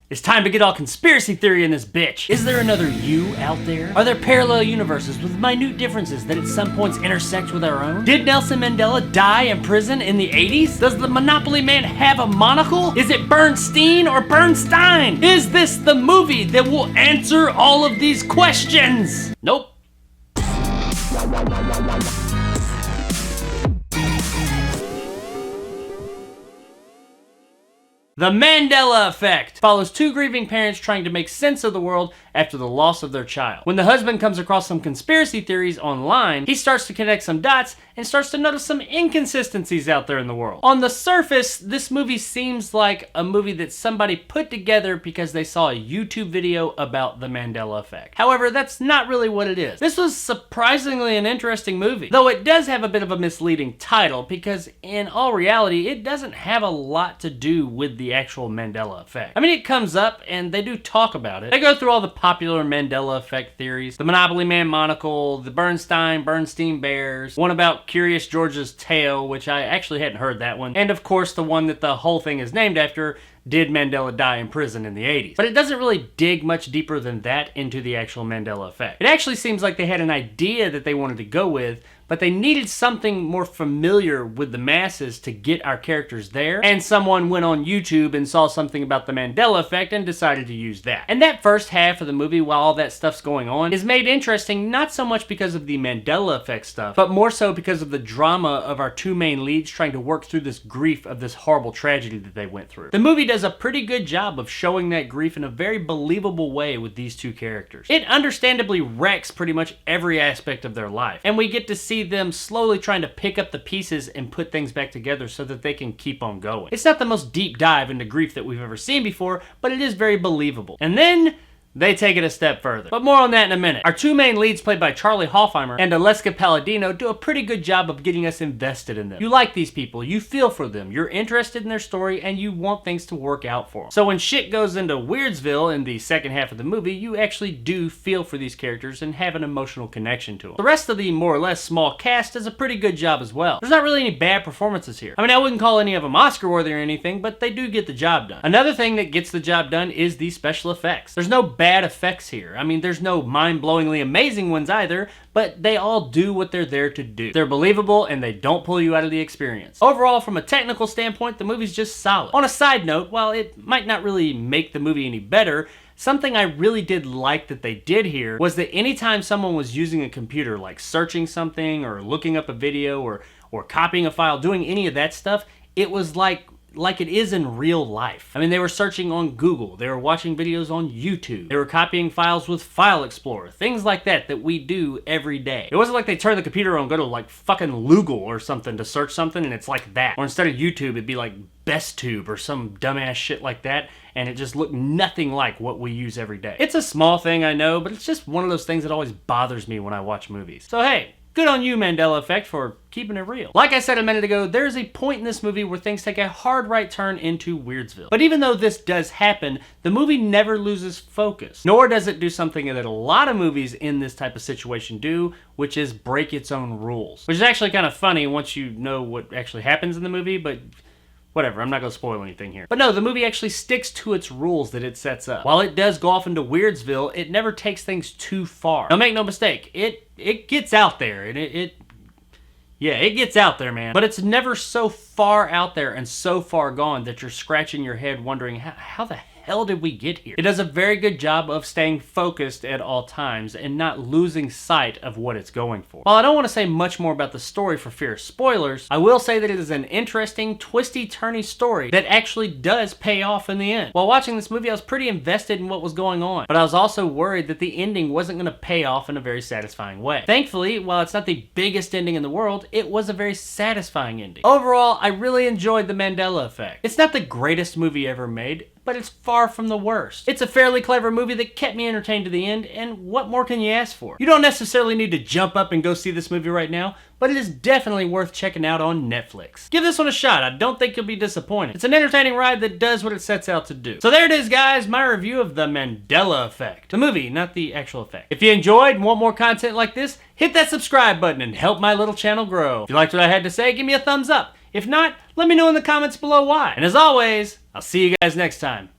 It's time to get all conspiracy theory in this bitch. Is there another you out there? Are there parallel universes with minute differences that at some points intersect with our own? Did Nelson Mandela die in prison in the 80s? Does the Monopoly Man have a monocle? Is it Bernstein or Bernstein? Is this the movie that will answer all of these questions? Nope. The Mandela Effect follows two grieving parents trying to make sense of the world after the loss of their child. When the husband comes across some conspiracy theories online, he starts to connect some dots and starts to notice some inconsistencies out there in the world. On the surface, this movie seems like a movie that somebody put together because they saw a YouTube video about the Mandela Effect. However, that's not really what it is. This was surprisingly an interesting movie, though it does have a bit of a misleading title because in all reality, it doesn't have a lot to do with the actual Mandela Effect. I mean, it comes up and they do talk about it. They go through all the popular Mandela Effect theories, the Monopoly Man monocle, the Bernstein bears, one about Curious George's tail, which I actually hadn't heard that one, and of course the one that the whole thing is named after, did Mandela die in prison in the 80s? But it doesn't really dig much deeper than that into the actual Mandela Effect. It actually seems like they had an idea that they wanted to go with, but they needed something more familiar with the masses to get our characters there, and someone went on YouTube and saw something about the Mandela Effect and decided to use that. And that first half of the movie, while all that stuff's going on, is made interesting not so much because of the Mandela Effect stuff, but more so because of the drama of our two main leads trying to work through this grief of this horrible tragedy that they went through. The movie does a pretty good job of showing that grief in a very believable way with these two characters. It understandably wrecks pretty much every aspect of their life, and we get to see them slowly trying to pick up the pieces and put things back together so that they can keep on going. It's not the most deep dive into grief that we've ever seen before, but it is very believable. And then they take it a step further. But more on that in a minute. Our two main leads, played by Charlie Hoffheimer and Aleska Palladino, do a pretty good job of getting us invested in them. You like these people, you feel for them, you're interested in their story, and you want things to work out for them. So when shit goes into Weirdsville in the second half of the movie, you actually do feel for these characters and have an emotional connection to them. The rest of the more or less small cast does a pretty good job as well. There's not really any bad performances here. I mean, I wouldn't call any of them Oscar-worthy or anything, but they do get the job done. Another thing that gets the job done is the special effects. There's no bad effects here. I mean, there's no mind-blowingly amazing ones either, but they all do what they're there to do. They're believable and they don't pull you out of the experience. Overall, from a technical standpoint, the movie's just solid. On a side note, while it might not really make the movie any better, something I really did like that they did here was that anytime someone was using a computer, like searching something or looking up a video or copying a file, doing any of that stuff, it was like it is in real life. I mean, they were searching on Google, they were watching videos on YouTube, they were copying files with File Explorer, things like that that we do every day. It wasn't like they turned the computer on and go to like fucking Loogle or something to search something and it's like that. Or instead of YouTube, it'd be like BestTube or some dumbass shit like that, and it just looked nothing like what we use every day. It's a small thing, I know, but it's just one of those things that always bothers me when I watch movies. So hey, good on you, Mandela Effect, for keeping it real. Like I said a minute ago, there's a point in this movie where things take a hard right turn into Weirdsville. But even though this does happen, the movie never loses focus. Nor does it do something that a lot of movies in this type of situation do, which is break its own rules. Which is actually kind of funny once you know what actually happens in the movie, but whatever, I'm not going to spoil anything here. But no, the movie actually sticks to its rules that it sets up. While it does go off into Weirdsville, it never takes things too far. Now make no mistake, it gets out there, and it gets out there, man. But it's never so far out there and so far gone that you're scratching your head wondering, how the hell did we get here? It does a very good job of staying focused at all times and not losing sight of what it's going for. While I don't want to say much more about the story for fear of spoilers, I will say that it is an interesting, twisty-turny story that actually does pay off in the end. While watching this movie, I was pretty invested in what was going on, but I was also worried that the ending wasn't going to pay off in a very satisfying way. Thankfully, while it's not the biggest ending in the world, it was a very satisfying ending. Overall, I really enjoyed the Mandela Effect. It's not the greatest movie ever made, but it's far from the worst. It's a fairly clever movie that kept me entertained to the end, and what more can you ask for? You don't necessarily need to jump up and go see this movie right now, but it is definitely worth checking out on Netflix. Give this one a shot, I don't think you'll be disappointed. It's an entertaining ride that does what it sets out to do. So there it is, guys, my review of the Mandela Effect. The movie, not the actual effect. If you enjoyed and want more content like this, hit that subscribe button and help my little channel grow. If you liked what I had to say, give me a thumbs up. If not, let me know in the comments below why. And as always, I'll see you guys next time.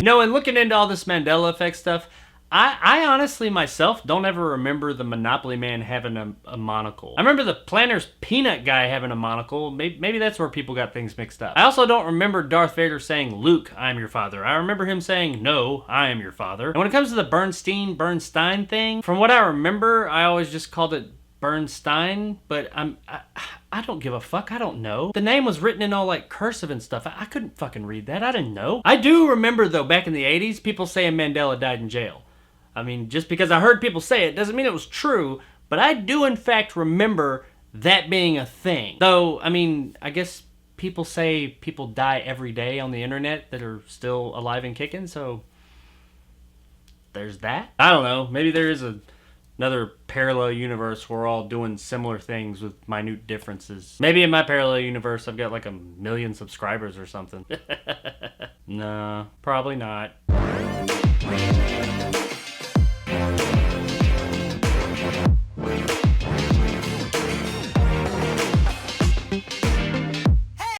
know, and looking into all this Mandela Effect stuff, I honestly myself don't ever remember the Monopoly Man having a monocle. I remember the Planters Peanut guy having a monocle. Maybe that's where people got things mixed up. I also don't remember Darth Vader saying, Luke, I am your father. I remember him saying, no, I am your father. And when it comes to the Bernstein thing, from what I remember, I always just called it Bernstein, but I don't give a fuck. I don't know. The name was written in all like cursive and stuff. I couldn't fucking read that. I didn't know. I do remember though, back in the 80s, people saying Mandela died in jail. I mean, just because I heard people say it doesn't mean it was true, but I do in fact remember that being a thing. Though, I mean, I guess people say people die every day on the internet that are still alive and kicking, so there's that. I don't know. Maybe there is another parallel universe where we're all doing similar things with minute differences. Maybe in my parallel universe I've got like 1 million subscribers or something. Nah, probably not.